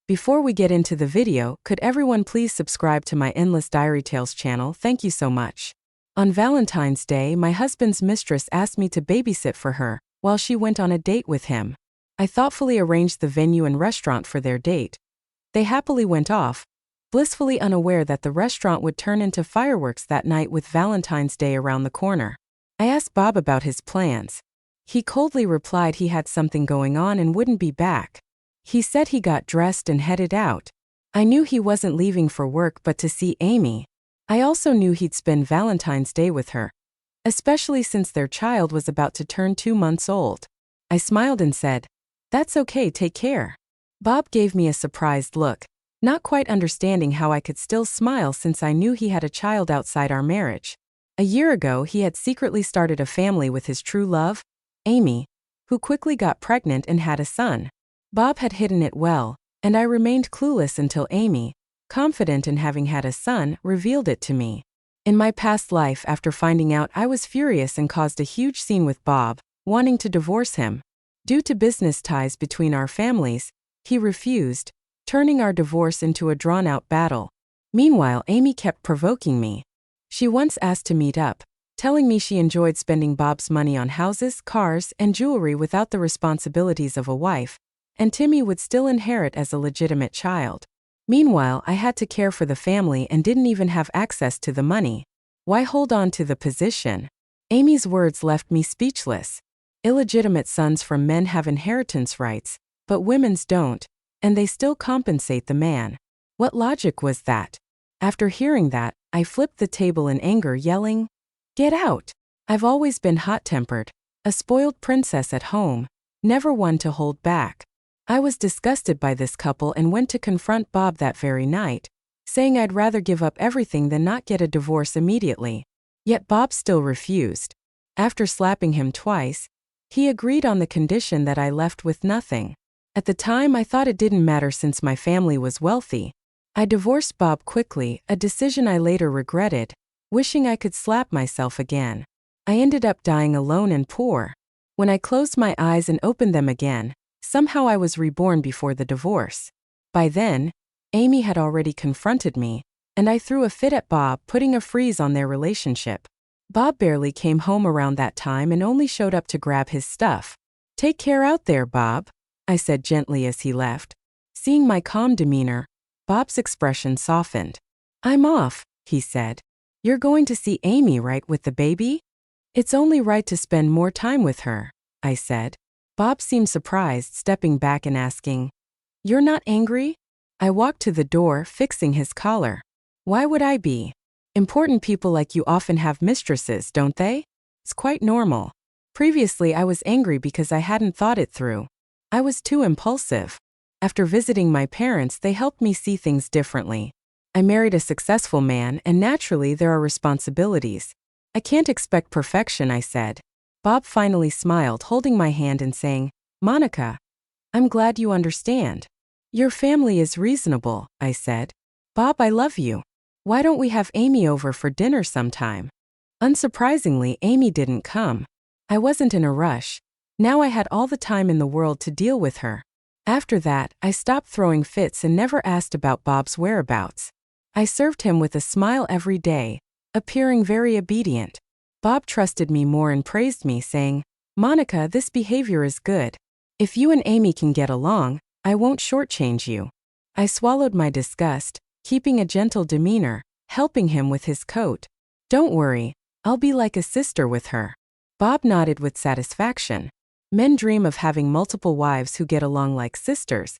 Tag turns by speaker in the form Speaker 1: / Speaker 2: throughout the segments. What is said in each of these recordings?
Speaker 1: Before we get into the video, could everyone please subscribe to my Endless Diary Tales channel? Thank you so much. On Valentine's Day, my husband's mistress asked me to babysit for her while she went on a date with him. I thoughtfully arranged the venue and restaurant for their date. They happily went off, blissfully unaware that the restaurant would turn into fireworks that night with Valentine's Day around the corner. I asked Bob about his plans. He coldly replied he had something going on and wouldn't be back. He said he got dressed and headed out. I knew he wasn't leaving for work but to see Amy. I also knew he'd spend Valentine's Day with her, especially since their child was about to turn 2 months old. I smiled and said, "That's okay, take care." Bob gave me a surprised look, not quite understanding how I could still smile since I knew he had a child outside our marriage. A year ago, he had secretly started a family with his true love, Amy, who quickly got pregnant and had a son. Bob had hidden it well, and I remained clueless until Amy, confident in having had a son, revealed it to me. In my past life, after finding out, I was furious and caused a huge scene with Bob, wanting to divorce him. Due to business ties between our families, he refused, turning our divorce into a drawn-out battle. Meanwhile, Amy kept provoking me. She once asked to meet up, telling me she enjoyed spending Bob's money on houses, cars, and jewelry without the responsibilities of a wife, and Timmy would still inherit as a legitimate child. Meanwhile, I had to care for the family and didn't even have access to the money. Why hold on to the position? Amy's words left me speechless. Illegitimate sons from men have inheritance rights, but women's don't, and they still compensate the man. What logic was that? After hearing that, I flipped the table in anger, yelling, "Get out!" I've always been hot-tempered, a spoiled princess at home, never one to hold back. I was disgusted by this couple and went to confront Bob that very night, saying I'd rather give up everything than not get a divorce immediately. Yet Bob still refused. After slapping him twice, he agreed on the condition that I left with nothing. At the time, I thought it didn't matter since my family was wealthy. I divorced Bob quickly, a decision I later regretted, wishing I could slap myself again. I ended up dying alone and poor. When I closed my eyes and opened them again, somehow I was reborn before the divorce. By then, Amy had already confronted me, and I threw a fit at Bob, putting a freeze on their relationship. Bob barely came home around that time and only showed up to grab his stuff. "Take care out there, Bob," I said gently as he left. Seeing my calm demeanor, Bob's expression softened. "I'm off," he said. "You're going to see Amy, right, with the baby?" "It's only right to spend more time with her," I said. Bob seemed surprised, stepping back and asking, "You're not angry?" I walked to the door, fixing his collar. "Why would I be? Important people like you often have mistresses, don't they? It's quite normal." Previously, I was angry because I hadn't thought it through. I was too impulsive. After visiting my parents, they helped me see things differently. I married a successful man, and naturally there are responsibilities. I can't expect perfection, I said. Bob finally smiled, holding my hand and saying, "Monica, I'm glad you understand. Your family is reasonable," I said. "Bob, I love you. Why don't we have Amy over for dinner sometime?" Unsurprisingly, Amy didn't come. I wasn't in a rush. Now I had all the time in the world to deal with her. After that, I stopped throwing fits and never asked about Bob's whereabouts. I served him with a smile every day, appearing very obedient. Bob trusted me more and praised me, saying, "Monica, this behavior is good. If you and Amy can get along, I won't shortchange you." I swallowed my disgust, keeping a gentle demeanor, helping him with his coat. "Don't worry, I'll be like a sister with her." Bob nodded with satisfaction. Men dream of having multiple wives who get along like sisters,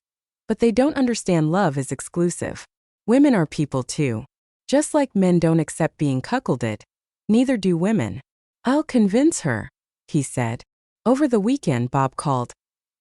Speaker 1: but they don't understand love is exclusive. Women are people too. Just like men don't accept being cuckolded, neither do women. "I'll convince her," he said. Over the weekend, Bob called,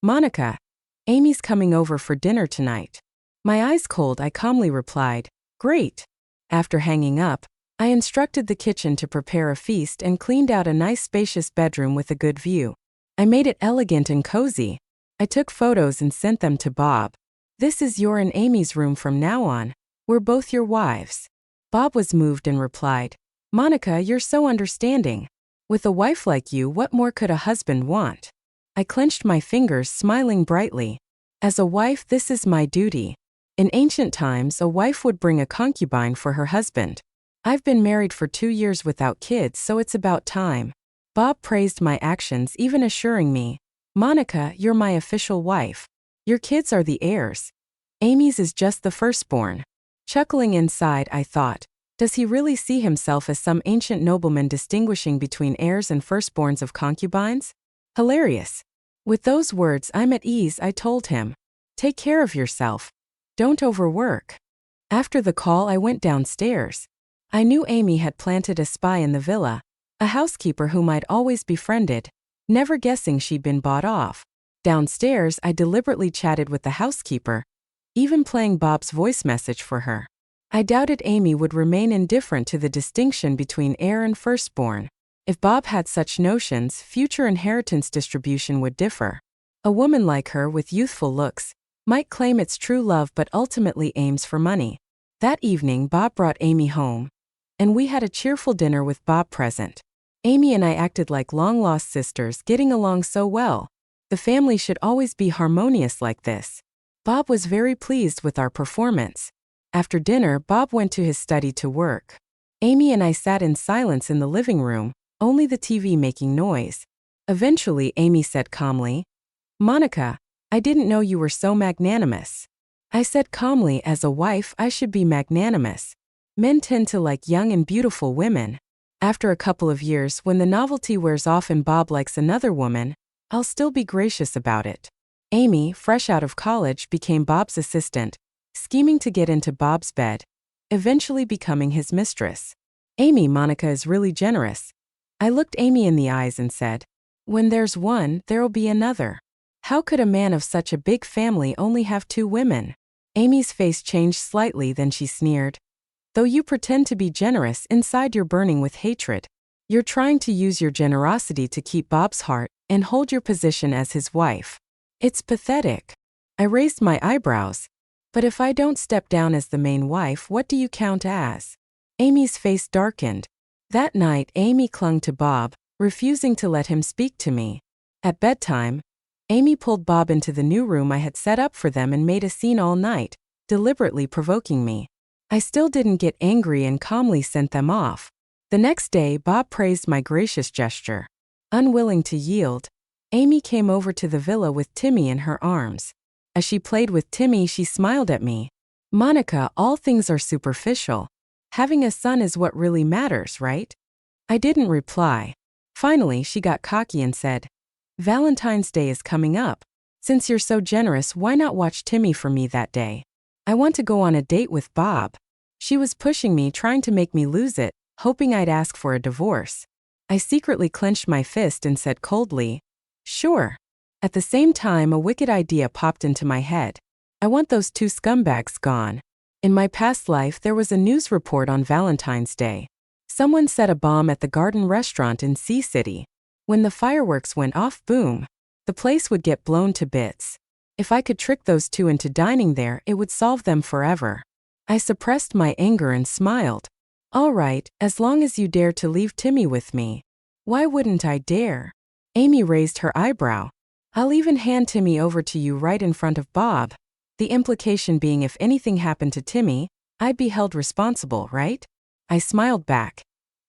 Speaker 1: "Monica, Amy's coming over for dinner tonight." My eyes cold, I calmly replied, "Great." After hanging up, I instructed the kitchen to prepare a feast and cleaned out a nice spacious bedroom with a good view. I made it elegant and cozy. I took photos and sent them to Bob. "This is your and Amy's room from now on. We're both your wives." Bob was moved and replied, "Monica, you're so understanding. With a wife like you, what more could a husband want?" I clenched my fingers, smiling brightly. "As a wife, this is my duty. In ancient times, a wife would bring a concubine for her husband. I've been married for 2 years without kids, so it's about time. Bob praised my actions, even assuring me, Monica, you're my official wife. Your kids are the heirs. Amy's is just the firstborn. Chuckling inside, I thought, does he really see himself as some ancient nobleman distinguishing between heirs and firstborns of concubines? Hilarious. With those words, I'm at ease, I told him. Take care of yourself. Don't overwork. After the call, I went downstairs. I knew Amy had planted a spy in the villa, a housekeeper whom I'd always befriended, never guessing she'd been bought off. Downstairs, I deliberately chatted with the housekeeper, even playing Bob's voice message for her. I doubted Amy would remain indifferent to the distinction between heir and firstborn. If Bob had such notions, future inheritance distribution would differ. A woman like her with youthful looks might claim it's true love but ultimately aims for money. That evening, Bob brought Amy home, and we had a cheerful dinner with Bob present. Amy and I acted like long-lost sisters, getting along so well. The family should always be harmonious like this. Bob was very pleased with our performance. After dinner, Bob went to his study to work. Amy and I sat in silence in the living room, only the TV making noise. Eventually, Amy said calmly, Monica, I didn't know you were so magnanimous. I said calmly, as a wife, I should be magnanimous. Men tend to like young and beautiful women. After a couple of years, when the novelty wears off and Bob likes another woman, I'll still be gracious about it. Amy, fresh out of college, became Bob's assistant, scheming to get into Bob's bed, eventually becoming his mistress. Monica is really generous. I looked Amy in the eyes and said, when there's one, there'll be another. How could a man of such a big family only have 2 women? Amy's face changed slightly, then she sneered. Though you pretend to be generous, inside you're burning with hatred. You're trying to use your generosity to keep Bob's heart and hold your position as his wife. It's pathetic. I raised my eyebrows. But if I don't step down as the main wife, what do you count as? Amy's face darkened. That night, Amy clung to Bob, refusing to let him speak to me. At bedtime, Amy pulled Bob into the new room I had set up for them and made a scene all night, deliberately provoking me. I still didn't get angry and calmly sent them off. The next day, Bob praised my gracious gesture. Unwilling to yield, Amy came over to the villa with Timmy in her arms. As she played with Timmy, she smiled at me. Monica, all things are superficial. Having a son is what really matters, right? I didn't reply. Finally, she got cocky and said, Valentine's Day is coming up. Since you're so generous, why not watch Timmy for me that day? I want to go on a date with Bob. She was pushing me, trying to make me lose it, hoping I'd ask for a divorce. I secretly clenched my fist and said coldly, sure. At the same time, a wicked idea popped into my head. I want those 2 scumbags gone. In my past life, there was a news report on Valentine's Day. Someone set a bomb at the Garden restaurant in Sea City. When the fireworks went off, boom, the place would get blown to bits. If I could trick those 2 into dining there, it would solve them forever. I suppressed my anger and smiled. All right, as long as you dare to leave Timmy with me. Why wouldn't I dare? Amy raised her eyebrow. I'll even hand Timmy over to you right in front of Bob. The implication being if anything happened to Timmy, I'd be held responsible, right? I smiled back.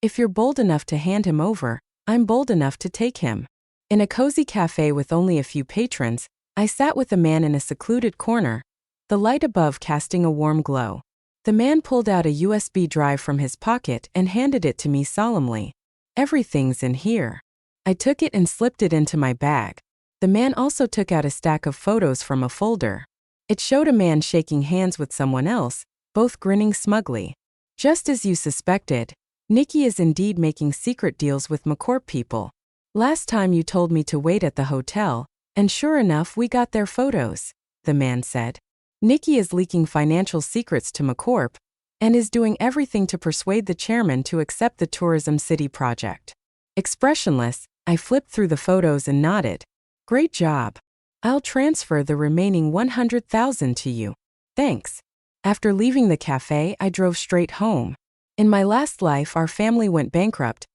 Speaker 1: If you're bold enough to hand him over, I'm bold enough to take him. In a cozy cafe with only a few patrons, I sat with a man in a secluded corner, the light above casting a warm glow. The man pulled out a USB drive from his pocket and handed it to me solemnly. Everything's in here. I took it and slipped it into my bag. The man also took out a stack of photos from a folder. It showed a man shaking hands with someone else, both grinning smugly. Just as you suspected, Nikki is indeed making secret deals with McCorp people. Last time you told me to wait at the hotel, and sure enough we got their photos, the man said. Nikki is leaking financial secrets to McCorp, and is doing everything to persuade the chairman to accept the Tourism City project. Expressionless, I flipped through the photos and nodded. Great job. I'll transfer the remaining $100,000 to you. Thanks. After leaving the cafe, I drove straight home. In my last life, our family went bankrupt,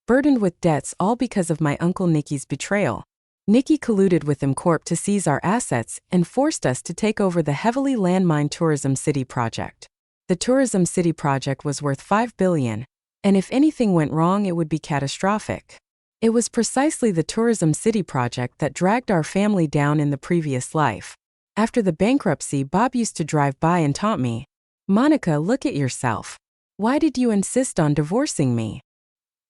Speaker 1: burdened with debts all because of my Uncle Nicky's betrayal. Nikki colluded with MCorp to seize our assets and forced us to take over the heavily landmined Tourism City project. The Tourism City project was worth $5 billion, and if anything went wrong, it would be catastrophic. It was precisely the Tourism City project that dragged our family down in the previous life. After the bankruptcy, Bob used to drive by and taunt me, "Monica, look at yourself. Why did you insist on divorcing me?"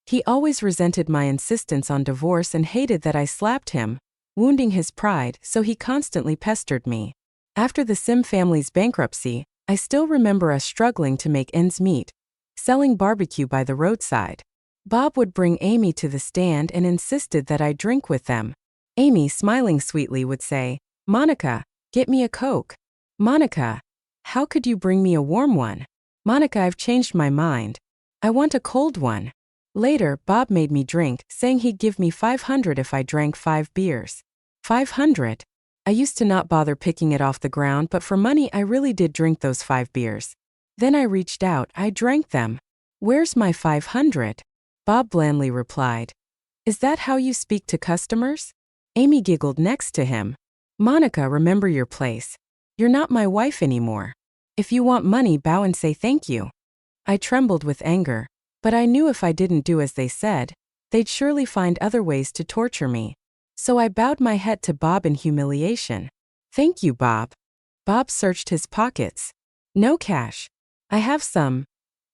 Speaker 1: He always resented my insistence on divorce and hated that I slapped him, wounding his pride, so he constantly pestered me. After the Sim family's bankruptcy, I still remember us struggling to make ends meet, selling barbecue by the roadside. Bob would bring Amy to the stand and insisted that I drink with them. Amy, smiling sweetly, would say, "Monica, get me a Coke." "Monica, how could you bring me a warm one?" "Monica, I've changed my mind. I want a cold one." Later, Bob made me drink, saying he'd give me $500 if I drank 5 beers. $500? I used to not bother picking it off the ground, but for money I really did drink those 5 beers. Then I reached out, I drank them. "Where's my 500? Bob blandly replied, "Is that how you speak to customers?" Amy giggled next to him. "Monica, remember your place. You're not my wife anymore. If you want money, bow and say thank you." I trembled with anger, but I knew if I didn't do as they said, they'd surely find other ways to torture me. So I bowed my head to Bob in humiliation. "Thank you, Bob." Bob searched his pockets. "No cash. I have some."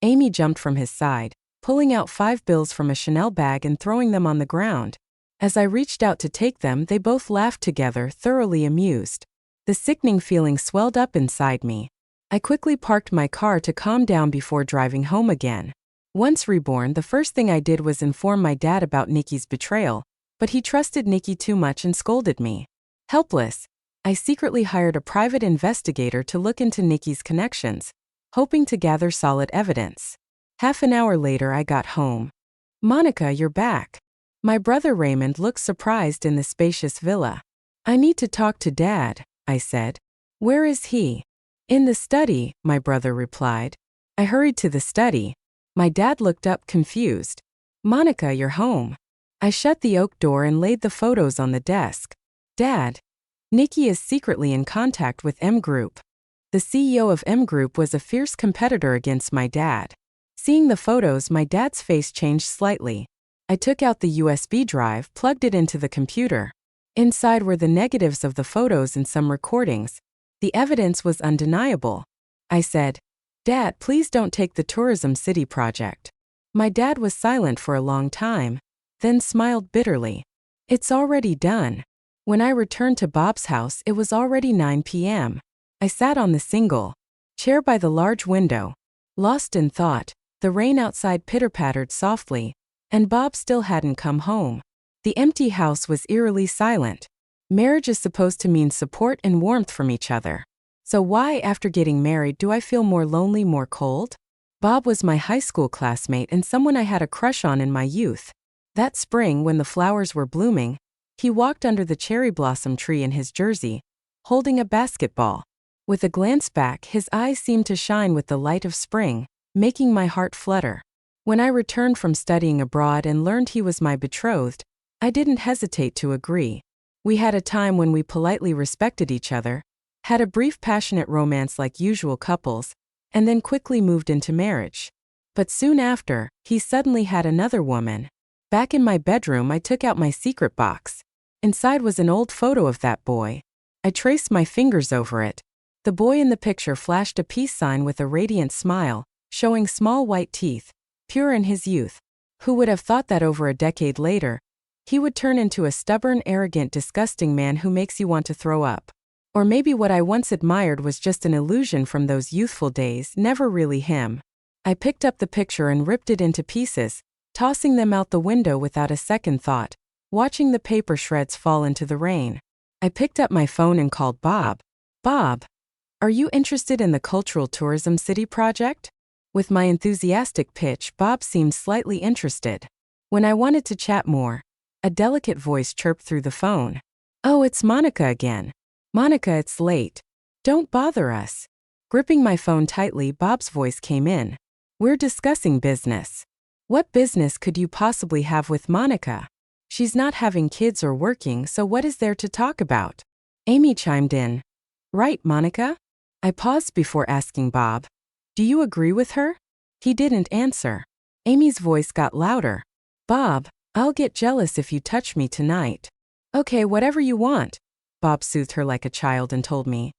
Speaker 1: Amy jumped from his side, pulling out 5 bills from a Chanel bag and throwing them on the ground. As I reached out to take them, they both laughed together, thoroughly amused. The sickening feeling swelled up inside me. I quickly parked my car to calm down before driving home again. Once reborn, the first thing I did was inform my dad about Nikki's betrayal, but he trusted Nikki too much and scolded me. Helpless, I secretly hired a private investigator to look into Nikki's connections, hoping to gather solid evidence. Half an hour later, I got home. "Monica, you're back." My brother Raymond looked surprised in the spacious villa. "I need to talk to Dad," I said. "Where is he?" "In the study," my brother replied. I hurried to the study. My dad looked up confused. "Monica, you're home." I shut the oak door and laid the photos on the desk. "Dad, Nikki is secretly in contact with M Group." The CEO of M Group was a fierce competitor against my dad. Seeing the photos, my dad's face changed slightly. I took out the USB drive, plugged it into the computer. Inside were the negatives of the photos and some recordings. The evidence was undeniable. I said, "Dad, please don't take the Tourism City project." My dad was silent for a long time, then smiled bitterly. "It's already done." When I returned to Bob's house, it was already 9 p.m. I sat on the single chair by the large window, lost in thought. The rain outside pitter-pattered softly, and Bob still hadn't come home. The empty house was eerily silent. Marriage is supposed to mean support and warmth from each other. So why, after getting married, do I feel more lonely, more cold? Bob was my high school classmate and someone I had a crush on in my youth. That spring, when the flowers were blooming, he walked under the cherry blossom tree in his jersey, holding a basketball. With a glance back, his eyes seemed to shine with the light of spring, making my heart flutter. When I returned from studying abroad and learned he was my betrothed, I didn't hesitate to agree. We had a time when we politely respected each other, had a brief passionate romance like usual couples, and then quickly moved into marriage. But soon after, he suddenly had another woman. Back in my bedroom, I took out my secret box. Inside was an old photo of that boy. I traced my fingers over it. The boy in the picture flashed a peace sign with a radiant smile, showing small white teeth, pure in his youth. Who would have thought that over a decade later, he would turn into a stubborn, arrogant, disgusting man who makes you want to throw up? Or maybe what I once admired was just an illusion from those youthful days, never really him. I picked up the picture and ripped it into pieces, tossing them out the window without a second thought, watching the paper shreds fall into the rain. I picked up my phone and called Bob. "Bob, are you interested in the Cultural Tourism City project?" With my enthusiastic pitch, Bob seemed slightly interested. When I wanted to chat more, a delicate voice chirped through the phone. "Oh, it's Monica again. Monica, it's late. Don't bother us." Gripping my phone tightly, Bob's voice came in. "We're discussing business." "What business could you possibly have with Monica?" She's not having kids or working, so what is there to talk about? Amy chimed in. Right, Monica? I paused before asking Bob. Do you agree with her? He didn't answer. Amy's voice got louder. Bob, I'll get jealous if you touch me tonight. Okay, whatever you want. Bob soothed her like a child and told me.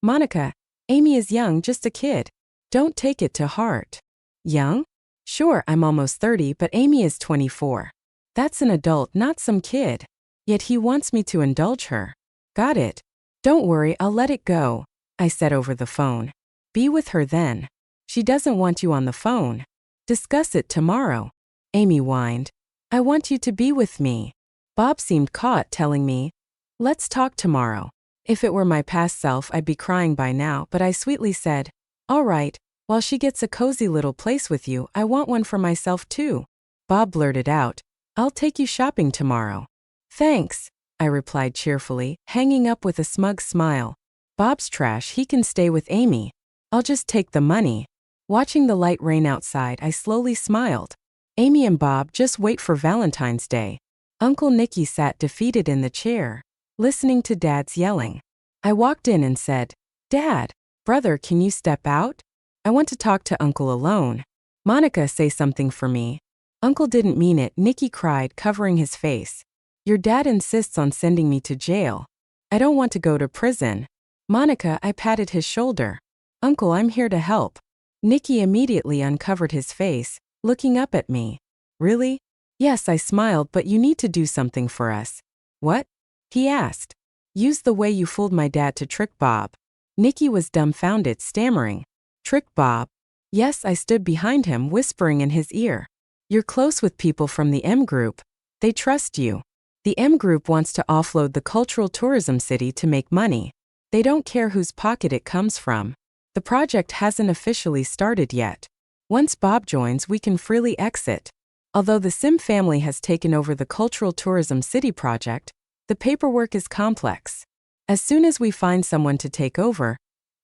Speaker 1: Monica, Amy is young, just a kid. Don't take it to heart. Young? Sure, I'm almost 30, but Amy is 24. That's an adult, not some kid. Yet he wants me to indulge her. Got it. Don't worry, I'll let it go, I said over the phone. Be with her then. She doesn't want you on the phone. Discuss it tomorrow. Amy whined. I want you to be with me. Bob seemed caught, telling me, let's talk tomorrow. If it were my past self, I'd be crying by now, but I sweetly said, all right, while she gets a cozy little place with you, I want one for myself too. Bob blurted out, I'll take you shopping tomorrow. Thanks, I replied cheerfully, hanging up with a smug smile. Bob's trash, he can stay with Amy. I'll just take the money. Watching the light rain outside, I slowly smiled. Amy and Bob just wait for Valentine's Day. Uncle Nicky sat defeated in the chair, listening to Dad's yelling. I walked in and said, Dad, brother, can you step out? I want to talk to Uncle alone. Monica, say something for me. Uncle didn't mean it, Nicky cried, covering his face. Your dad insists on sending me to jail. I don't want to go to prison. Monica, I patted his shoulder. Uncle, I'm here to help. Nicky immediately uncovered his face, looking up at me. Really? Yes, I smiled, but you need to do something for us. What? He asked. Use the way you fooled my dad to trick Bob. Nicky was dumbfounded, stammering. Trick Bob? Yes, I stood behind him, whispering in his ear. You're close with people from the M Group. They trust you. The M Group wants to offload the cultural tourism city to make money. They don't care whose pocket it comes from. The project hasn't officially started yet. Once Bob joins, we can freely exit. Although the Sim family has taken over the cultural tourism city project, the paperwork is complex. As soon as we find someone to take over,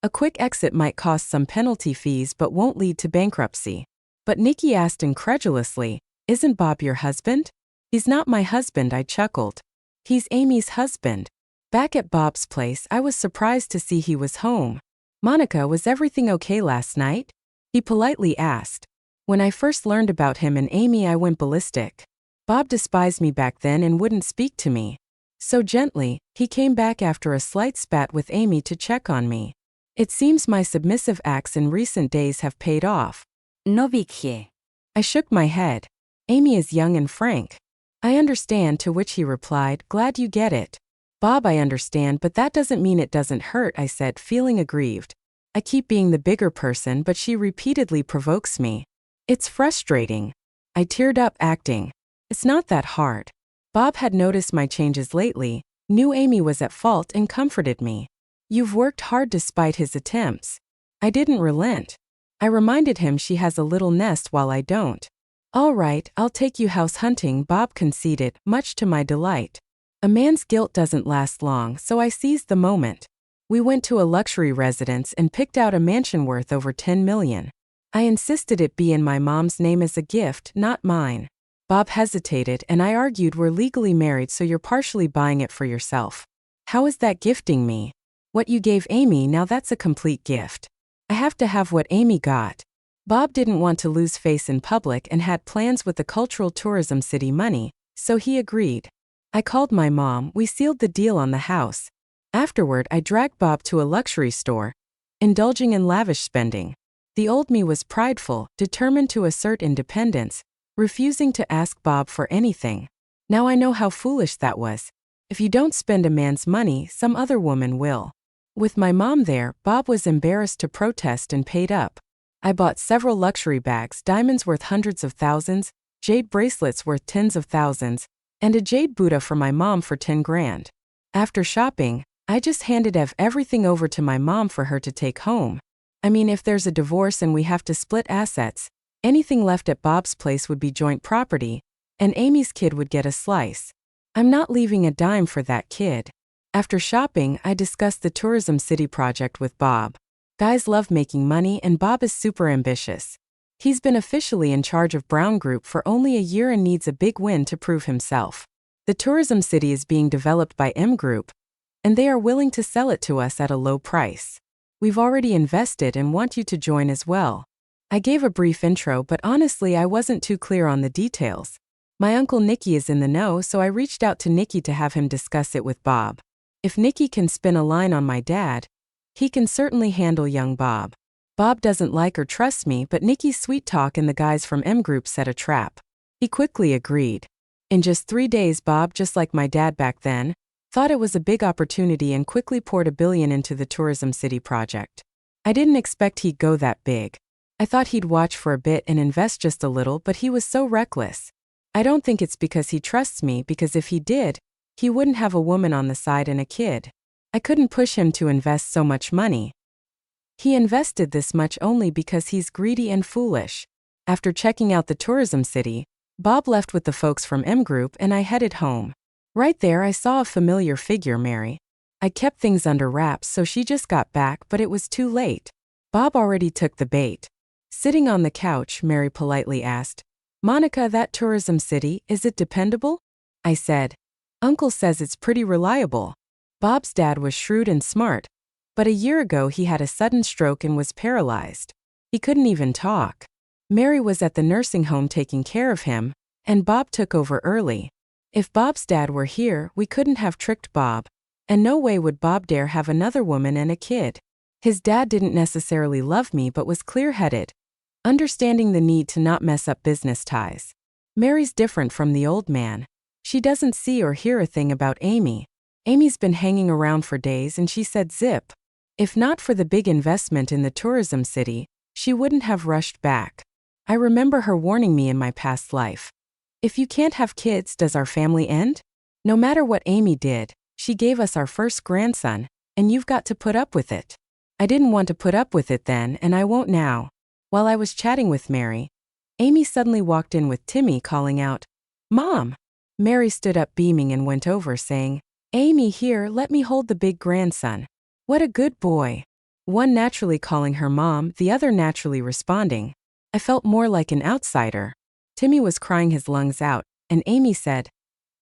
Speaker 1: a quick exit might cost some penalty fees but won't lead to bankruptcy. But Nicky asked incredulously, isn't Bob your husband? He's not my husband, I chuckled. He's Amy's husband. Back at Bob's place, I was surprised to see he was home. Monica, was everything okay last night? He politely asked. When I first learned about him and Amy, I went ballistic. Bob despised me back then and wouldn't speak to me. So gently, he came back after a slight spat with Amy to check on me. It seems my submissive acts in recent days have paid off. No biggie. I shook my head. Amy is young and frank. I understand, to which he replied, glad you get it. Bob, I understand, but that doesn't mean it doesn't hurt, I said, feeling aggrieved. I keep being the bigger person, but she repeatedly provokes me. It's frustrating. I teared up, acting. It's not that hard. Bob had noticed my changes lately, knew Amy was at fault and comforted me. You've worked hard despite his attempts. I didn't relent. I reminded him she has a little nest while I don't. All right, I'll take you house hunting, Bob conceded, much to my delight. A man's guilt doesn't last long, so I seized the moment. We went to a luxury residence and picked out a mansion worth over 10 million. I insisted it be in my mom's name as a gift, not mine. Bob hesitated, and I argued we're legally married, so you're partially buying it for yourself. How is that gifting me? What you gave Amy, now that's a complete gift. I have to have what Amy got. Bob didn't want to lose face in public and had plans with the cultural tourism city money, so he agreed. I called my mom, we sealed the deal on the house. Afterward, I dragged Bob to a luxury store, indulging in lavish spending. The old me was prideful, determined to assert independence, refusing to ask Bob for anything. Now I know how foolish that was. If you don't spend a man's money, some other woman will. With my mom there, Bob was embarrassed to protest and paid up. I bought several luxury bags, diamonds worth hundreds of thousands, jade bracelets worth tens of thousands, and a jade Buddha for my mom for 10 grand. After shopping, I just handed everything over to my mom for her to take home. I mean, if there's a divorce and we have to split assets, anything left at Bob's place would be joint property, and Amy's kid would get a slice. I'm not leaving a dime for that kid. After shopping, I discussed the tourism city project with Bob. Guys love making money, and Bob is super ambitious. He's been officially in charge of Brown Group for only a year and needs a big win to prove himself. The tourism city is being developed by M Group, and they are willing to sell it to us at a low price. We've already invested and want you to join as well. I gave a brief intro, but honestly I wasn't too clear on the details. My uncle Nicky is in the know, so I reached out to Nicky to have him discuss it with Bob. If Nicky can spin a line on my dad, he can certainly handle young Bob. Bob doesn't like or trust me, but Nicky's sweet talk and the guys from M Group set a trap. He quickly agreed. In just 3 days, Bob, just like my dad back then, thought it was a big opportunity and quickly poured $1 billion into the tourism city project. I didn't expect he'd go that big. I thought he'd watch for a bit and invest just a little, but he was so reckless. I don't think it's because he trusts me, because if he did, he wouldn't have a woman on the side and a kid. I couldn't push him to invest so much money. He invested this much only because he's greedy and foolish. After checking out the tourism city, Bob left with the folks from M Group and I headed home. Right there I saw a familiar figure, Mary. I kept things under wraps so she just got back, but it was too late. Bob already took the bait. Sitting on the couch, Mary politely asked, "Monica, that tourism city, is it dependable?" I said, "Uncle says it's pretty reliable." Bob's dad was shrewd and smart, but a year ago he had a sudden stroke and was paralyzed. He couldn't even talk. Mary was at the nursing home taking care of him, and Bob took over early. If Bob's dad were here, we couldn't have tricked Bob, and no way would Bob dare have another woman and a kid. His dad didn't necessarily love me but was clear-headed, understanding the need to not mess up business ties. Mary's different from the old man. She doesn't see or hear a thing about Amy. Amy's been hanging around for days and she said zip. If not for the big investment in the tourism city, she wouldn't have rushed back. I remember her warning me in my past life. If you can't have kids, does our family end? No matter what Amy did, she gave us our first grandson, and you've got to put up with it. I didn't want to put up with it then, and I won't now. While I was chatting with Mary, Amy suddenly walked in with Timmy calling out, "Mom!" Mary stood up beaming and went over saying, "Amy, here, let me hold the big grandson." What a good boy. One naturally calling her mom, the other naturally responding. I felt more like an outsider. Timmy was crying his lungs out, and Amy said,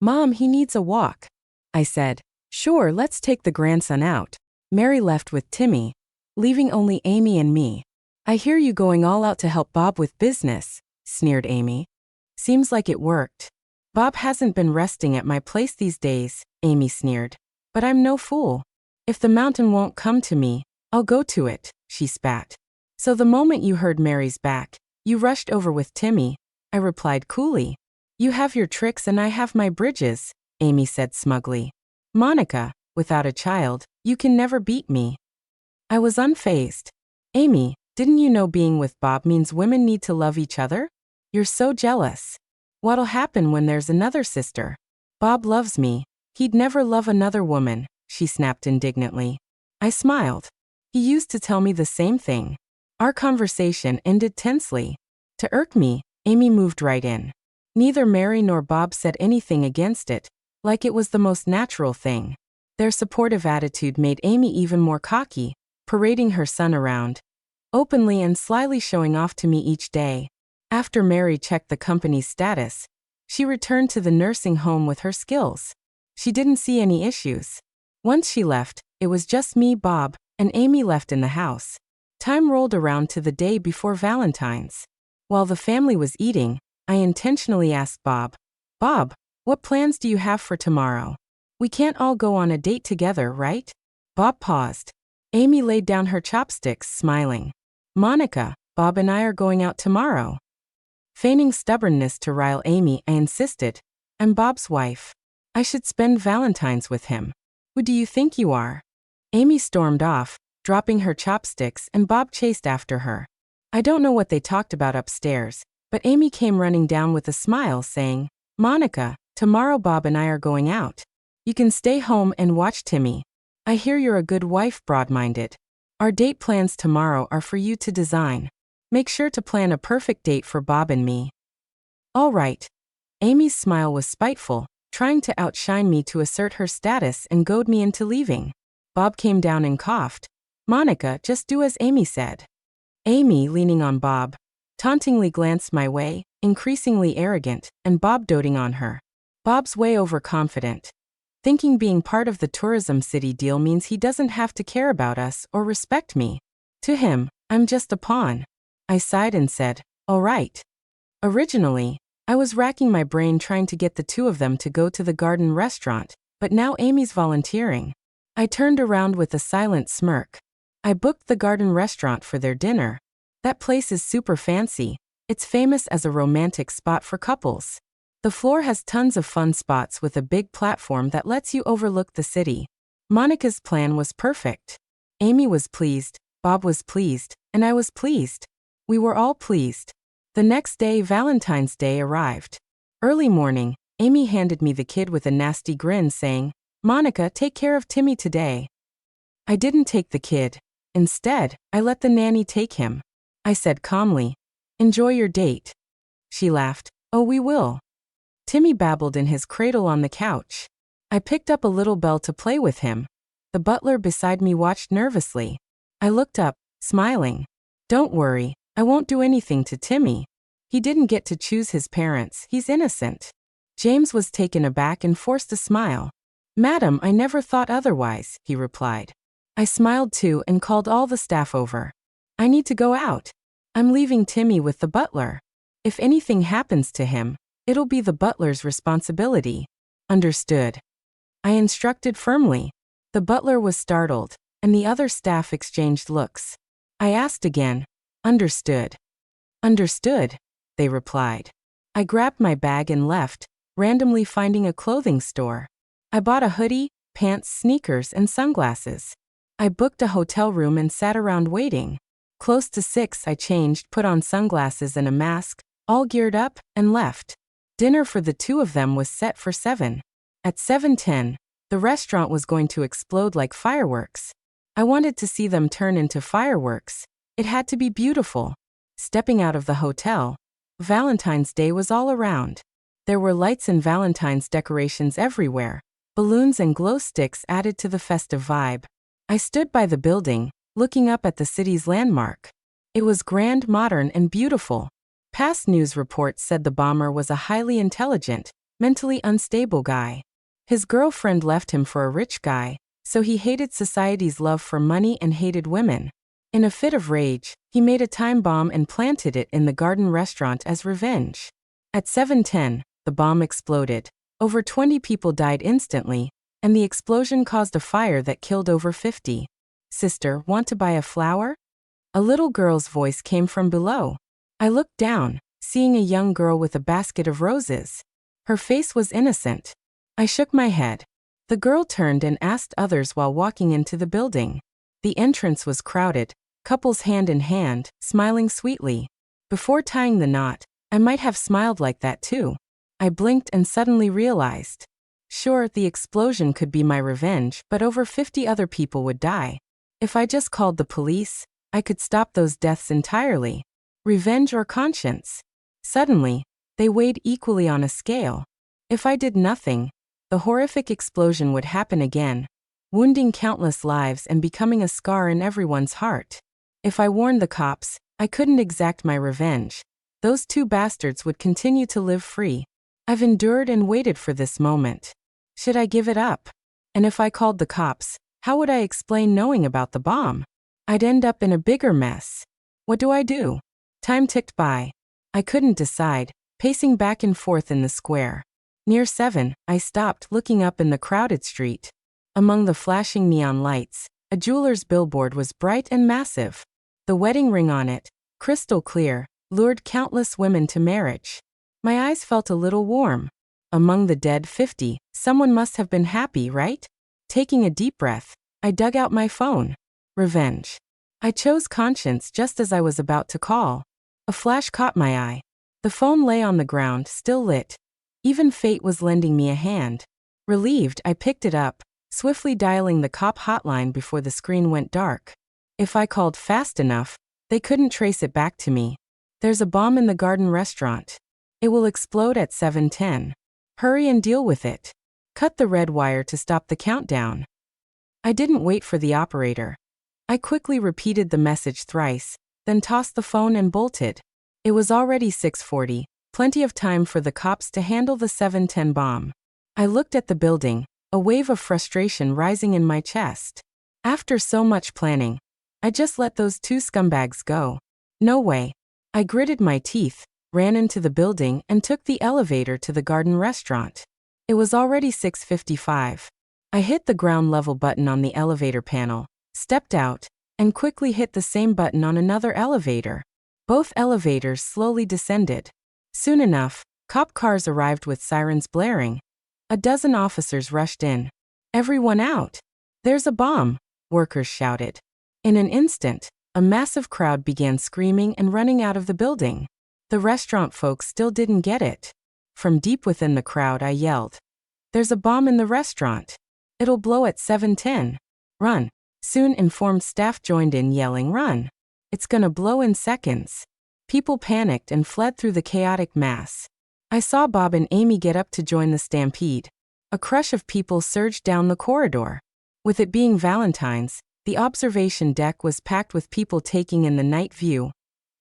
Speaker 1: "Mom, he needs a walk." I said, "Sure, let's take the grandson out." Mary left with Timmy, leaving only Amy and me. "I hear you going all out to help Bob with business," sneered Amy. "Seems like it worked." "Bob hasn't been resting at my place these days," Amy sneered. "But I'm no fool. If the mountain won't come to me, I'll go to it," she spat. "So the moment you heard Mary's back, you rushed over with Timmy," I replied coolly. "You have your tricks and I have my bridges," Amy said smugly. "Monica, without a child, you can never beat me." I was unfazed. "Amy, didn't you know being with Bob means women need to love each other? You're so jealous. What'll happen when there's another sister?" "Bob loves me. He'd never love another woman," she snapped indignantly. I smiled. He used to tell me the same thing. Our conversation ended tensely. To irk me, Amy moved right in. Neither Mary nor Bob said anything against it, like it was the most natural thing. Their supportive attitude made Amy even more cocky, parading her son around, openly and slyly showing off to me each day. After Mary checked the company's status, she returned to the nursing home with her skills. She didn't see any issues. Once she left, it was just me, Bob, and Amy left in the house. Time rolled around to the day before Valentine's. While the family was eating, I intentionally asked Bob, "Bob, what plans do you have for tomorrow? We can't all go on a date together, right?" Bob paused. Amy laid down her chopsticks, smiling. "Monica, Bob and I are going out tomorrow." Feigning stubbornness to rile Amy, I insisted, "I'm Bob's wife. I should spend Valentine's with him. Who do you think you are?" Amy stormed off, dropping her chopsticks, and Bob chased after her. I don't know what they talked about upstairs, but Amy came running down with a smile saying, "Monica, tomorrow Bob and I are going out. You can stay home and watch Timmy. I hear you're a good wife, broad-minded. Our date plans tomorrow are for you to design. Make sure to plan a perfect date for Bob and me." "All right." Amy's smile was spiteful, trying to outshine me to assert her status and goad me into leaving. Bob came down and coughed. "Monica, just do as Amy said." Amy, leaning on Bob, tauntingly glanced my way, increasingly arrogant, and Bob doting on her. Bob's way overconfident. Thinking being part of the tourism city deal means he doesn't have to care about us or respect me. To him, I'm just a pawn. I sighed and said, all right. Originally, I was racking my brain trying to get the two of them to go to the garden restaurant, but now Amy's volunteering. I turned around with a silent smirk. I booked the garden restaurant for their dinner. That place is super fancy. It's famous as a romantic spot for couples. The floor has tons of fun spots with a big platform that lets you overlook the city. Monica's plan was perfect. Amy was pleased, Bob was pleased, and I was pleased. We were all pleased. The next day, Valentine's Day, arrived. Early morning, Amy handed me the kid with a nasty grin saying, Monica, take care of Timmy today. I didn't take the kid. Instead, I let the nanny take him. I said calmly, enjoy your date. She laughed, oh, we will. Timmy babbled in his cradle on the couch. I picked up a little bell to play with him. The butler beside me watched nervously. I looked up, smiling. Don't worry, I won't do anything to Timmy. He didn't get to choose his parents, he's innocent. James was taken aback and forced a smile. Madam, I never thought otherwise, he replied. I smiled too and called all the staff over. I need to go out. I'm leaving Timmy with the butler. If anything happens to him, it'll be the butler's responsibility. Understood. I instructed firmly. The butler was startled, and the other staff exchanged looks. I asked again. Understood. Understood, they replied. I grabbed my bag and left, randomly finding a clothing store. I bought a hoodie, pants, sneakers, and sunglasses. I booked a hotel room and sat around waiting. Close to 6, I changed, put on sunglasses and a mask, all geared up, and left. Dinner for the two of them was set for 7. At 7:10, the restaurant was going to explode like fireworks. I wanted to see them turn into fireworks. It had to be beautiful. Stepping out of the hotel, Valentine's Day was all around. There were lights and Valentine's decorations everywhere. Balloons and glow sticks added to the festive vibe. I stood by the building, looking up at the city's landmark. It was grand, modern, and beautiful. Past news reports said the bomber was a highly intelligent, mentally unstable guy. His girlfriend left him for a rich guy, so he hated society's love for money and hated women. In a fit of rage, he made a time bomb and planted it in the garden restaurant as revenge. At 7:10, the bomb exploded. Over 20 people died instantly, and the explosion caused a fire that killed over 50. Sister, want to buy a flower? A little girl's voice came from below. I looked down, seeing a young girl with a basket of roses. Her face was innocent. I shook my head. The girl turned and asked others while walking into the building. The entrance was crowded, couples hand in hand, smiling sweetly. Before tying the knot, I might have smiled like that too. I blinked and suddenly realized. Sure, the explosion could be my revenge, but over 50 other people would die. If I just called the police, I could stop those deaths entirely. Revenge or conscience? Suddenly, they weighed equally on a scale. If I did nothing, the horrific explosion would happen again, wounding countless lives and becoming a scar in everyone's heart. If I warned the cops, I couldn't exact my revenge. Those two bastards would continue to live free. I've endured and waited for this moment. Should I give it up? And if I called the cops, how would I explain knowing about the bomb? I'd end up in a bigger mess. What do I do? Time ticked by. I couldn't decide, pacing back and forth in the square. Near 7, I stopped, looking up in the crowded street. Among the flashing neon lights, a jeweler's billboard was bright and massive. The wedding ring on it, crystal clear, lured countless women to marriage. My eyes felt a little warm. Among the dead 50, someone must have been happy, right? Taking a deep breath, I dug out my phone. Revenge. I chose conscience just as I was about to call. A flash caught my eye. The phone lay on the ground, still lit. Even fate was lending me a hand. Relieved, I picked it up, swiftly dialing the cop hotline before the screen went dark. If I called fast enough, they couldn't trace it back to me. There's a bomb in the garden restaurant. It will explode at 7:10. Hurry and deal with it. Cut the red wire to stop the countdown. I didn't wait for the operator. I quickly repeated the message thrice, then tossed the phone and bolted. It was already 6:40, Plenty of time for the cops to handle the 710 bomb. I looked at the building, a wave of frustration rising in my chest. After so much planning, I just let those two scumbags go. No way. I gritted my teeth, ran into the building, and took the elevator to the Garden restaurant. It was already 6:55. I hit the ground level button on the elevator panel, stepped out, and quickly hit the same button on another elevator. Both elevators slowly descended. Soon enough, cop cars arrived with sirens blaring. A dozen officers rushed in. "Everyone out! There's a bomb!" workers shouted. In an instant, a massive crowd began screaming and running out of the building. The restaurant folks still didn't get it. From deep within the crowd, I yelled, "There's a bomb in the restaurant. It'll blow at 7:10. Run." Soon informed staff joined in yelling, "Run. It's gonna blow in seconds." People panicked and fled through the chaotic mass. I saw Bob and Amy get up to join the stampede. A crush of people surged down the corridor. With it being Valentine's, the observation deck was packed with people taking in the night view,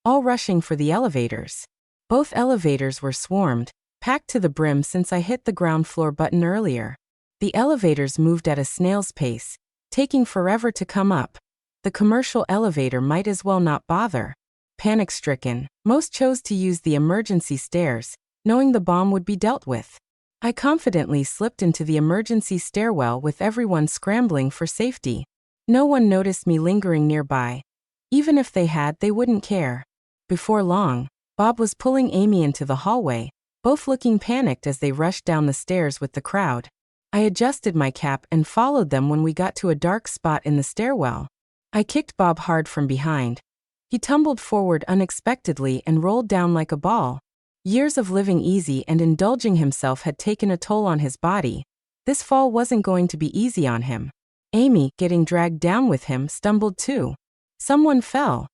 Speaker 1: all rushing for the elevators. Both elevators were swarmed, packed to the brim since I hit the ground floor button earlier. The elevators moved at a snail's pace, taking forever to come up. The commercial elevator might as well not bother. Panic-stricken, most chose to use the emergency stairs, knowing the bomb would be dealt with. I confidently slipped into the emergency stairwell with everyone scrambling for safety. No one noticed me lingering nearby. Even if they had, they wouldn't care. Before long, Bob was pulling Amy into the hallway, both looking panicked as they rushed down the stairs with the crowd. I adjusted my cap and followed them when we got to a dark spot in the stairwell. I kicked Bob hard from behind. He tumbled forward unexpectedly and rolled down like a ball. Years of living easy and indulging himself had taken a toll on his body. This fall wasn't going to be easy on him. Amy, getting dragged down with him, stumbled too. "Someone fell,"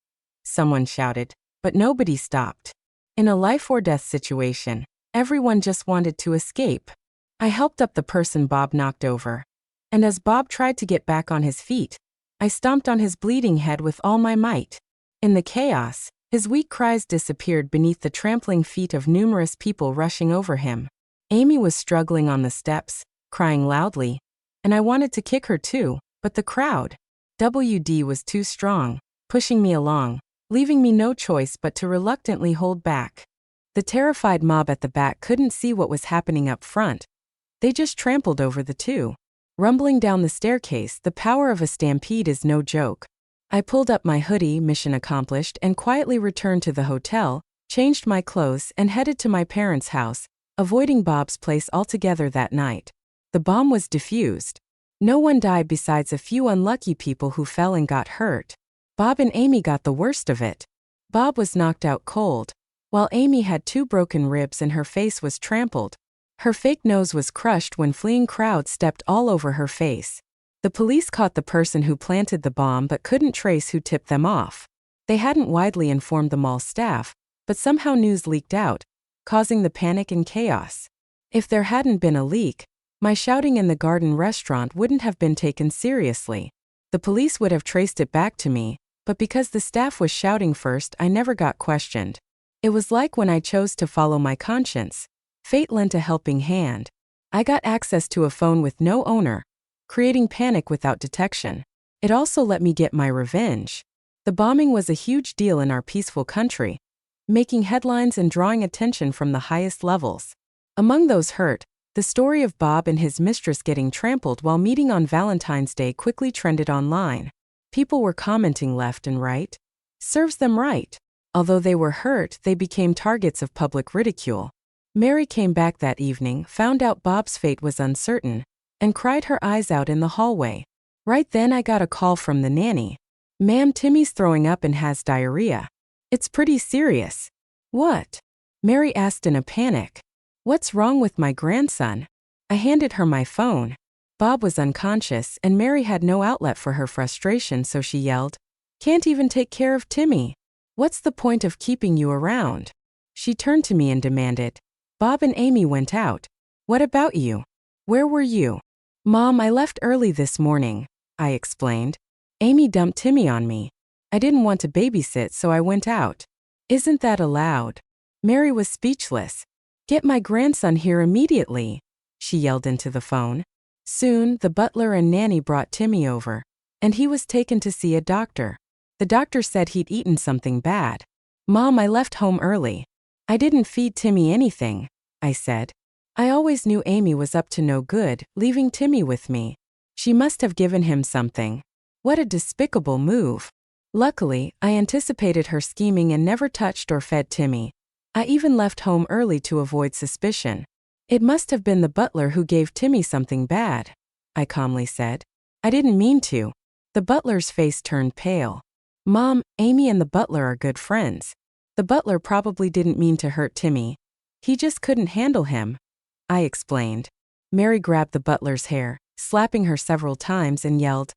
Speaker 1: someone shouted, but nobody stopped. In a life-or-death situation, everyone just wanted to escape. I helped up the person Bob knocked over. And as Bob tried to get back on his feet, I stomped on his bleeding head with all my might. In the chaos, his weak cries disappeared beneath the trampling feet of numerous people rushing over him. Amy was struggling on the steps, crying loudly, and I wanted to kick her too, but the crowd, was too strong, pushing me along, leaving me no choice but to reluctantly hold back. The terrified mob at the back couldn't see what was happening up front. They just trampled over the two. Rumbling down the staircase, the power of a stampede is no joke. I pulled up my hoodie, mission accomplished, and quietly returned to the hotel, changed my clothes, and headed to my parents' house, avoiding Bob's place altogether that night. The bomb was defused. No one died besides a few unlucky people who fell and got hurt. Bob and Amy got the worst of it. Bob was knocked out cold, while Amy had 2 broken ribs and her face was trampled. Her fake nose was crushed when fleeing crowds stepped all over her face. The police caught the person who planted the bomb but couldn't trace who tipped them off. They hadn't widely informed the mall staff, but somehow news leaked out, causing the panic and chaos. If there hadn't been a leak, my shouting in the Garden restaurant wouldn't have been taken seriously. The police would have traced it back to me, but because the staff was shouting first, I never got questioned. It was like when I chose to follow my conscience. Fate lent a helping hand. I got access to a phone with no owner, creating panic without detection. It also let me get my revenge. The bombing was a huge deal in our peaceful country, making headlines and drawing attention from the highest levels. Among those hurt, the story of Bob and his mistress getting trampled while meeting on Valentine's Day quickly trended online. People were commenting left and right. Serves them right. Although they were hurt, they became targets of public ridicule. Mary came back that evening, found out Bob's fate was uncertain, and cried her eyes out in the hallway. Right then I got a call from the nanny. "Ma'am, Timmy's throwing up and has diarrhea. It's pretty serious." "What?" Mary asked in a panic. "What's wrong with my grandson?" I handed her my phone. Bob was unconscious and Mary had no outlet for her frustration, so she yelled, "Can't even take care of Timmy. What's the point of keeping you around?" She turned to me and demanded, "Bob and Amy went out. What about you? Where were you?" "Mom, I left early this morning," I explained. "Amy dumped Timmy on me. I didn't want to babysit, so I went out." "Isn't that allowed?" Mary was speechless. "Get my grandson here immediately," she yelled into the phone. Soon, the butler and nanny brought Timmy over, and he was taken to see a doctor. The doctor said he'd eaten something bad. "Mom, I left home early. I didn't feed Timmy anything," I said. I always knew Amy was up to no good, leaving Timmy with me. She must have given him something. What a despicable move. Luckily, I anticipated her scheming and never touched or fed Timmy. I even left home early to avoid suspicion. "It must have been the butler who gave Timmy something bad," I calmly said. "I didn't mean to." The butler's face turned pale. "Mom, Amy and the butler are good friends. The butler probably didn't mean to hurt Timmy. He just couldn't handle him," I explained. Mary grabbed the butler's hair, slapping her several times, and yelled,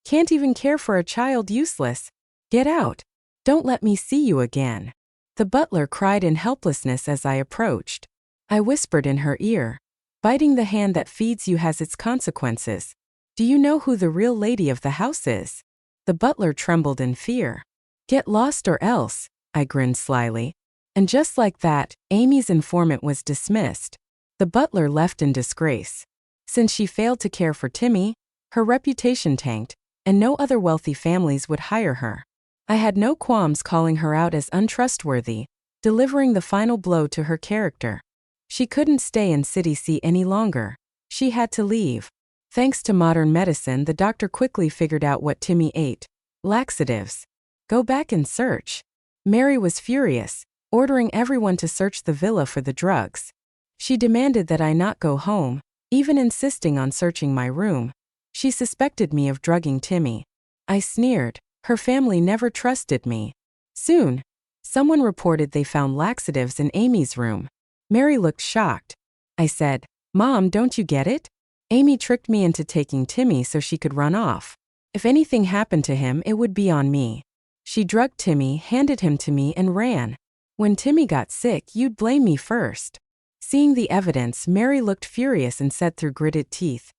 Speaker 1: "Can't even care for a child, useless. Get out. Don't let me see you again." The butler cried in helplessness as I approached. I whispered in her ear, "Biting the hand that feeds you has its consequences. Do you know who the real lady of the house is?" The butler trembled in fear. "Get lost or else," I grinned slyly. And just like that, Amy's informant was dismissed. The butler left in disgrace. Since she failed to care for Timmy, her reputation tanked, and no other wealthy families would hire her. I had no qualms calling her out as untrustworthy, delivering the final blow to her character. She couldn't stay in City C any longer. She had to leave. Thanks to modern medicine, the doctor quickly figured out what Timmy ate: laxatives. "Go back and search." Mary was furious, ordering everyone to search the villa for the drugs. She demanded that I not go home, even insisting on searching my room. She suspected me of drugging Timmy. I sneered. Her family never trusted me. Soon, someone reported they found laxatives in Amy's room. Mary looked shocked. I said, "Mom, don't you get it? Amy tricked me into taking Timmy so she could run off. If anything happened to him, it would be on me. She drugged Timmy, handed him to me, and ran. When Timmy got sick, you'd blame me first." Seeing the evidence, Mary looked furious and said through gritted teeth,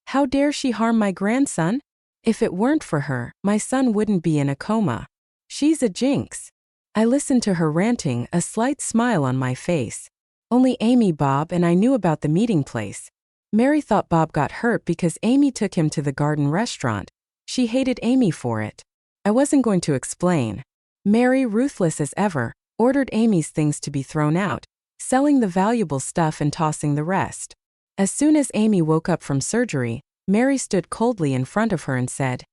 Speaker 1: "How dare she harm my grandson? If it weren't for her, my son wouldn't be in a coma. She's a jinx." I listened to her ranting, a slight smile on my face. Only Amy, Bob, and I knew about the meeting place. Mary thought Bob got hurt because Amy took him to the garden restaurant. She hated Amy for it. I wasn't going to explain. Mary, ruthless as ever, ordered Amy's things to be thrown out, selling the valuable stuff and tossing the rest. As soon as Amy woke up from surgery, Mary stood coldly in front of her and said,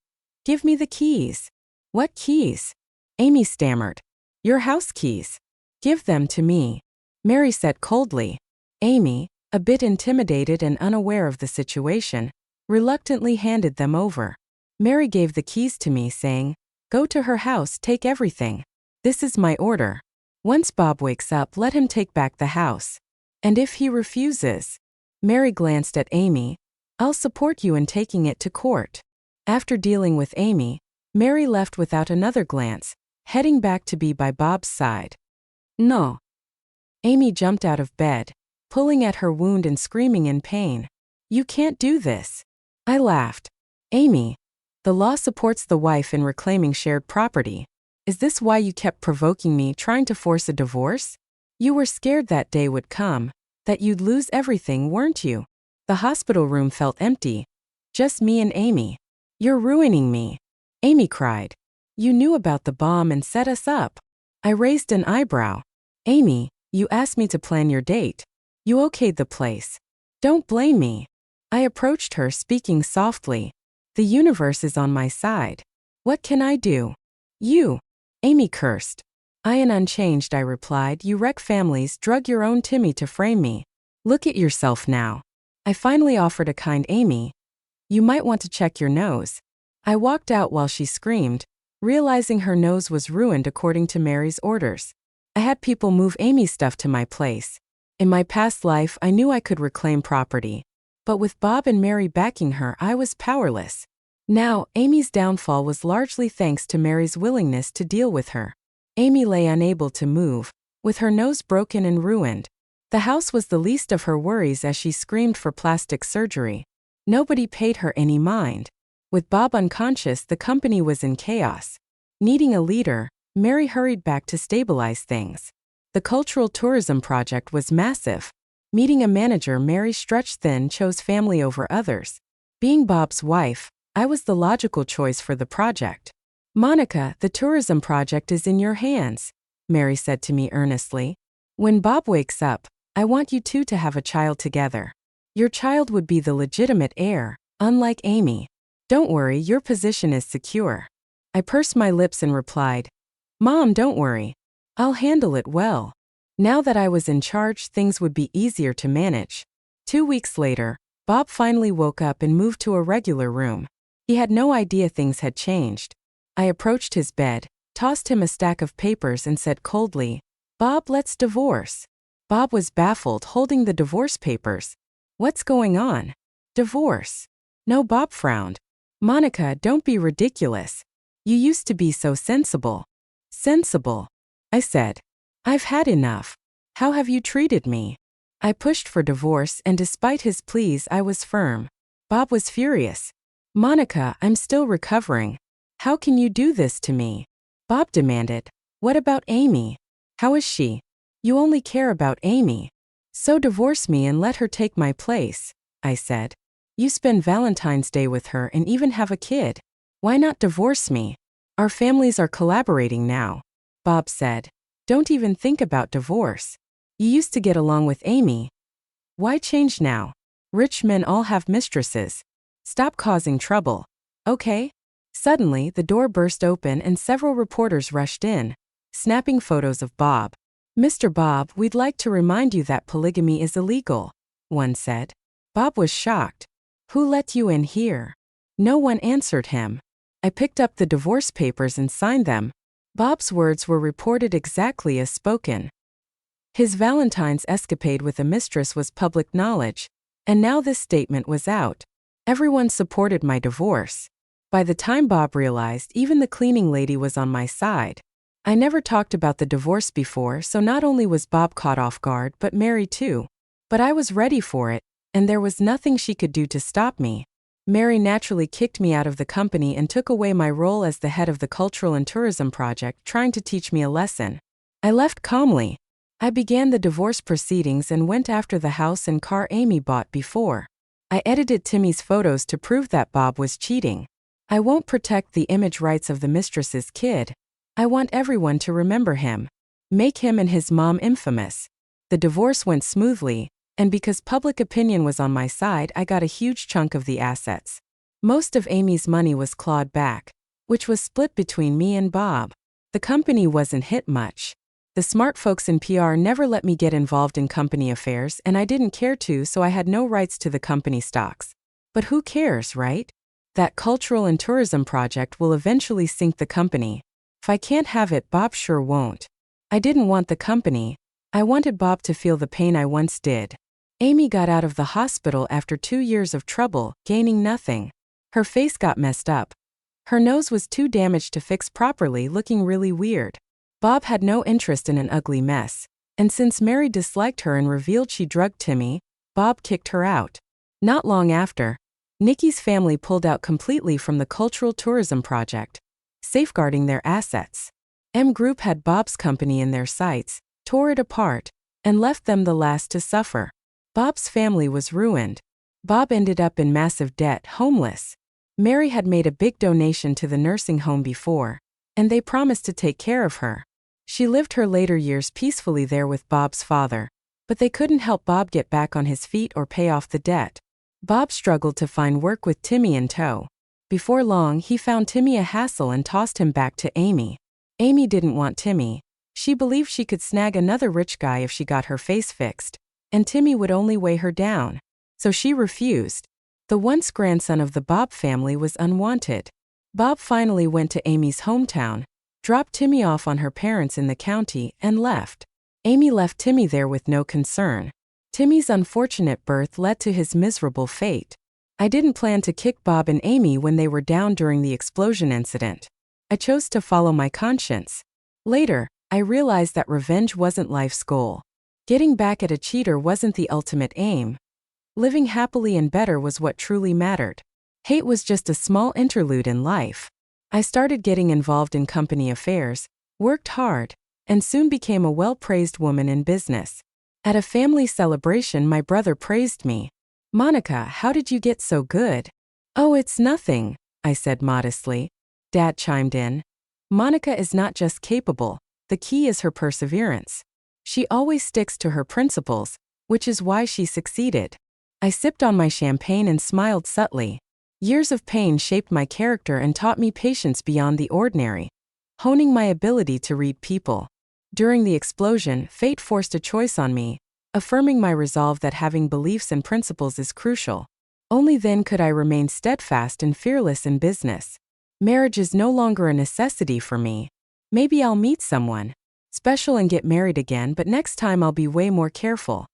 Speaker 1: "Give me the keys." "What keys?" Amy stammered. "Your house keys. Give them to me," Mary said coldly. Amy, a bit intimidated and unaware of the situation, reluctantly handed them over. Mary gave the keys to me, saying, "Go to her house, take everything. This is my order. Once Bob wakes up, let him take back the house. And if he refuses," Mary glanced at Amy, "I'll support you in taking it to court." After dealing with Amy, Mary left without another glance, heading back to be by Bob's side. "No." Amy jumped out of bed, pulling at her wound and screaming in pain. "You can't do this." I laughed. "Amy, the law supports the wife in reclaiming shared property. Is this why you kept provoking me, trying to force a divorce? You were scared that day would come, that you'd lose everything, weren't you?" The hospital room felt empty. Just me and Amy. "You're ruining me," Amy cried. "You knew about the bomb and set us up." I raised an eyebrow. "Amy, you asked me to plan your date. You okayed the place. Don't blame me." I approached her, speaking softly. "The universe is on my side. What can I do?" "You," Amy cursed. "Ian unchanged," I replied. "You wreck families, drug your own Timmy to frame me. Look at yourself now." I finally offered a kind, "Amy, you might want to check your nose." I walked out while she screamed, realizing her nose was ruined according to Mary's orders. I had people move Amy's stuff to my place. In my past life, I knew I could reclaim property. But with Bob and Mary backing her, I was powerless. Now, Amy's downfall was largely thanks to Mary's willingness to deal with her. Amy lay unable to move, with her nose broken and ruined. The house was the least of her worries as she screamed for plastic surgery. Nobody paid her any mind. With Bob unconscious, the company was in chaos. Needing a leader, Mary hurried back to stabilize things. The cultural tourism project was massive. Meeting a manager, Mary stretched thin, chose family over others. Being Bob's wife, I was the logical choice for the project. Monica, the tourism project is in your hands, Mary said to me earnestly. When Bob wakes up, I want you two to have a child together. Your child would be the legitimate heir, unlike Amy. Don't worry, your position is secure. I pursed my lips and replied, Mom, don't worry. I'll handle it well. Now that I was in charge, things would be easier to manage. 2 weeks later, Bob finally woke up and moved to a regular room. He had no idea things had changed. I approached his bed, tossed him a stack of papers and said coldly, Bob, let's divorce. Bob was baffled, holding the divorce papers. What's going on? Divorce. No, Bob frowned. Monica, don't be ridiculous. You used to be so sensible. Sensible, I said. I've had enough. How have you treated me? I pushed for divorce, and despite his pleas, I was firm. Bob was furious. Monica, I'm still recovering. How can you do this to me? Bob demanded. What about Amy? How is she? You only care about Amy. So divorce me and let her take my place, I said. You spend Valentine's Day with her and even have a kid. Why not divorce me? Our families are collaborating now, Bob said. Don't even think about divorce. You used to get along with Amy. Why change now? Rich men all have mistresses. Stop causing trouble, okay? Suddenly, the door burst open and several reporters rushed in, snapping photos of Bob. Mr. Bob, we'd like to remind you that polygamy is illegal, one said. Bob was shocked. Who let you in here? No one answered him. I picked up the divorce papers and signed them. Bob's words were reported exactly as spoken. His Valentine's escapade with a mistress was public knowledge, and now this statement was out. Everyone supported my divorce. By the time Bob realized, even the cleaning lady was on my side. I never talked about the divorce before, so not only was Bob caught off guard, but Mary too. But I was ready for it, and there was nothing she could do to stop me. Mary naturally kicked me out of the company and took away my role as the head of the Cultural and Tourism Project, trying to teach me a lesson. I left calmly. I began the divorce proceedings and went after the house and car Amy bought before. I edited Timmy's photos to prove that Bob was cheating. I won't protect the image rights of the mistress's kid. I want everyone to remember him. Make him and his mom infamous. The divorce went smoothly, and because public opinion was on my side, I got a huge chunk of the assets. Most of Amy's money was clawed back, which was split between me and Bob. The company wasn't hit much. The smart folks in PR never let me get involved in company affairs, and I didn't care to, so I had no rights to the company stocks. But who cares, right? That cultural and tourism project will eventually sink the company. If I can't have it, Bob sure won't. I didn't want the company. I wanted Bob to feel the pain I once did. Amy got out of the hospital after 2 years of trouble, gaining nothing. Her face got messed up. Her nose was too damaged to fix properly, looking really weird. Bob had no interest in an ugly mess. And since Mary disliked her and revealed she drugged Timmy, Bob kicked her out. Not long after, Nikki's family pulled out completely from the cultural tourism project, safeguarding their assets. M Group had Bob's company in their sights, tore it apart, and left them the last to suffer. Bob's family was ruined. Bob ended up in massive debt, homeless. Mary had made a big donation to the nursing home before, and they promised to take care of her. She lived her later years peacefully there with Bob's father, but they couldn't help Bob get back on his feet or pay off the debt. Bob struggled to find work with Timmy in tow. Before long, he found Timmy a hassle and tossed him back to Amy. Amy didn't want Timmy. She believed she could snag another rich guy if she got her face fixed, and Timmy would only weigh her down. So she refused. The once grandson of the Bob family was unwanted. Bob finally went to Amy's hometown, dropped Timmy off on her parents in the county, and left. Amy left Timmy there with no concern. Timmy's unfortunate birth led to his miserable fate. I didn't plan to kick Bob and Amy when they were down during the explosion incident. I chose to follow my conscience. Later, I realized that revenge wasn't life's goal. Getting back at a cheater wasn't the ultimate aim. Living happily and better was what truly mattered. Hate was just a small interlude in life. I started getting involved in company affairs, worked hard, and soon became a well-praised woman in business. At a family celebration, my brother praised me. "Monica, how did you get so good?" "Oh, it's nothing," I said modestly. Dad chimed in. "Monica is not just capable, the key is her perseverance. She always sticks to her principles, which is why she succeeded." I sipped on my champagne and smiled subtly. Years of pain shaped my character and taught me patience beyond the ordinary, honing my ability to read people. During the explosion, fate forced a choice on me, affirming my resolve that having beliefs and principles is crucial. Only then could I remain steadfast and fearless in business. Marriage is no longer a necessity for me. Maybe I'll meet someone special and get married again, but next time I'll be way more careful.